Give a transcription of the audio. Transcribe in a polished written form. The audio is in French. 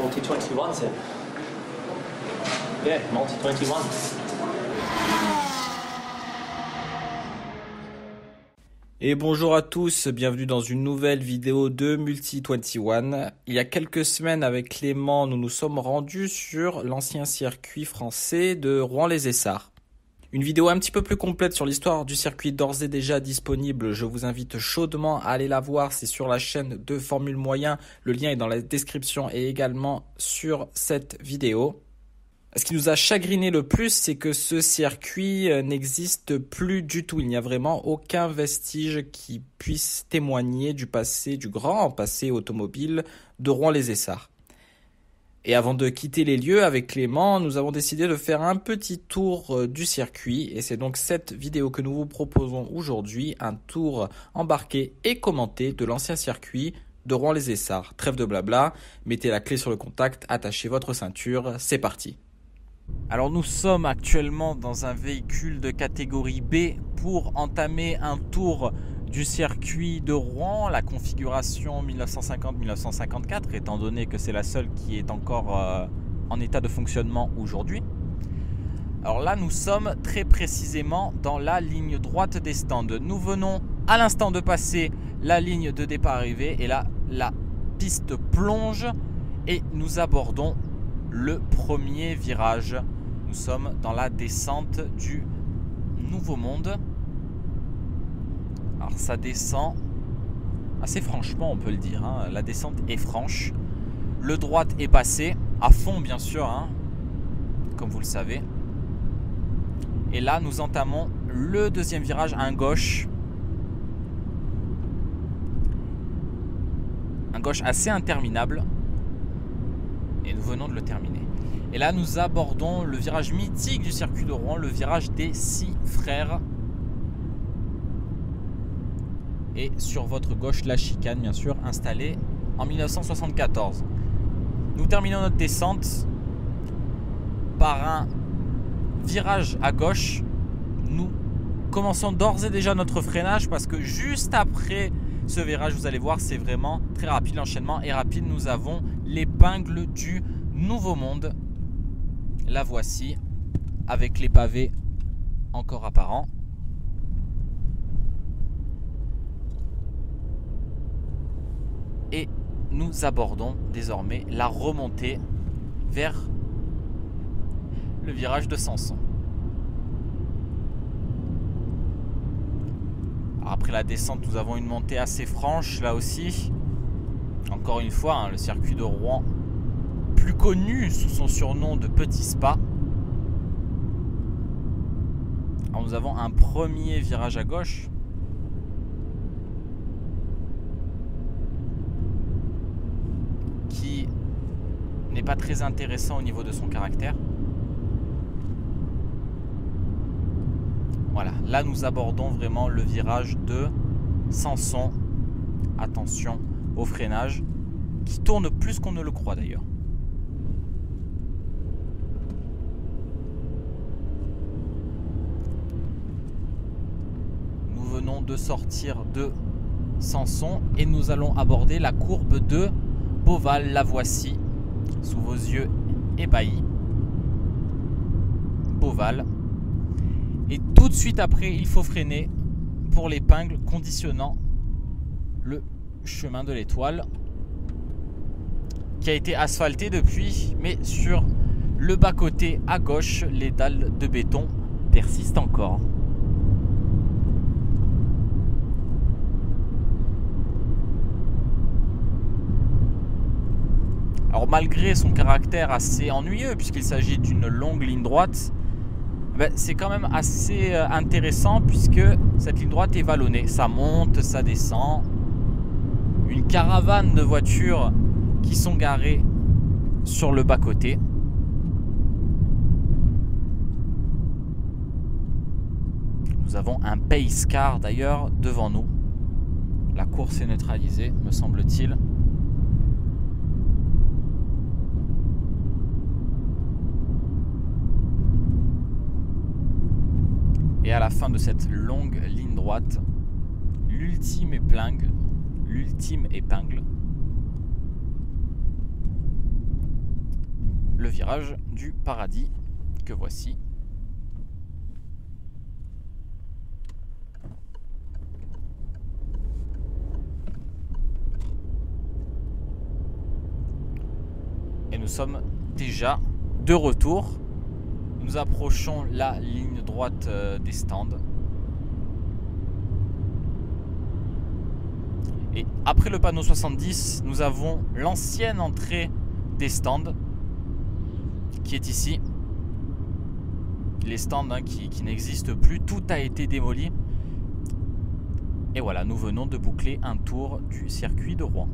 Multi-21, c'est... Yeah, Multi-21. Et bonjour à tous, bienvenue dans une nouvelle vidéo de Multi-21. Il y a quelques semaines avec Clément, nous nous sommes rendus sur l'ancien circuit français de Rouen-les-Essarts. Une vidéo un petit peu plus complète sur l'histoire du circuit d'ores et déjà disponible. Je vous invite chaudement à aller la voir. C'est sur la chaîne de Formule Moyen. Le lien est dans la description et également sur cette vidéo. Ce qui nous a chagriné le plus, c'est que ce circuit n'existe plus du tout. Il n'y a vraiment aucun vestige qui puisse témoigner du passé, du grand passé automobile de Rouen-les-Essarts. Et avant de quitter les lieux avec Clément, nous avons décidé de faire un petit tour du circuit. Et c'est donc cette vidéo que nous vous proposons aujourd'hui, un tour embarqué et commenté de l'ancien circuit de Rouen-les-Essarts. Trêve de blabla, mettez la clé sur le contact, attachez votre ceinture, c'est parti. Alors nous sommes actuellement dans un véhicule de catégorie B pour entamer un tour du circuit de Rouen, la configuration 1950-1954, étant donné que c'est la seule qui est encore en état de fonctionnement aujourd'hui. Alors là, nous sommes très précisément dans la ligne droite des stands. Nous venons à l'instant de passer la ligne de départ-arrivée et là, la piste plonge et nous abordons le premier virage. Nous sommes dans la descente du Nouveau Monde. Alors ça descend assez franchement, on peut le dire, hein. La descente est franche. Le droite est passé à fond, bien sûr, hein, comme vous le savez. Et là, nous entamons le deuxième virage, un gauche. Un gauche assez interminable. Et nous venons de le terminer. Et là, nous abordons le virage mythique du circuit de Rouen, le virage des 6 frères. Et sur votre gauche, la chicane, bien sûr, installée en 1974. Nous terminons notre descente par un virage à gauche. Nous commençons d'ores et déjà notre freinage parce que juste après ce virage, vous allez voir, c'est vraiment très rapide. L'enchaînement est rapide. Nous avons l'épingle du Nouveau Monde. La voici avec les pavés encore apparents. Et nous abordons désormais la remontée vers le virage de Sanson. Alors après la descente, nous avons une montée assez franche là aussi. Encore une fois, hein, le circuit de Rouen, plus connu sous son surnom de Petit Spa. Alors nous avons un premier virage à gauche. Qui n'est pas très intéressant au niveau de son caractère. Voilà, là nous abordons vraiment le virage de Sanson. Attention au freinage, qui tourne plus qu'on ne le croit d'ailleurs. Nous venons de sortir de Sanson et nous allons aborder la courbe de Beauval. La voici, sous vos yeux ébahis. Beauval. Et tout de suite après, il faut freiner pour l'épingle, conditionnant le chemin de l'Étoile qui a été asphalté depuis, mais sur le bas-côté à gauche, les dalles de béton persistent encore. Alors malgré son caractère assez ennuyeux, puisqu'il s'agit d'une longue ligne droite, c'est quand même assez intéressant puisque cette ligne droite est vallonnée. Ça monte, ça descend. Une caravane de voitures qui sont garées sur le bas-côté. Nous avons un pace car d'ailleurs devant nous. La course est neutralisée, me semble-t-il. Et à la fin de cette longue ligne droite, l'ultime épingle le virage du paradis que voici. Et nous sommes déjà de retour. Nous approchons la ligne droite des stands. Et après le panneau 70, nous avons l'ancienne entrée des stands qui est ici. Les stands qui n'existent plus, tout a été démoli. Et voilà, nous venons de boucler un tour du circuit de Rouen.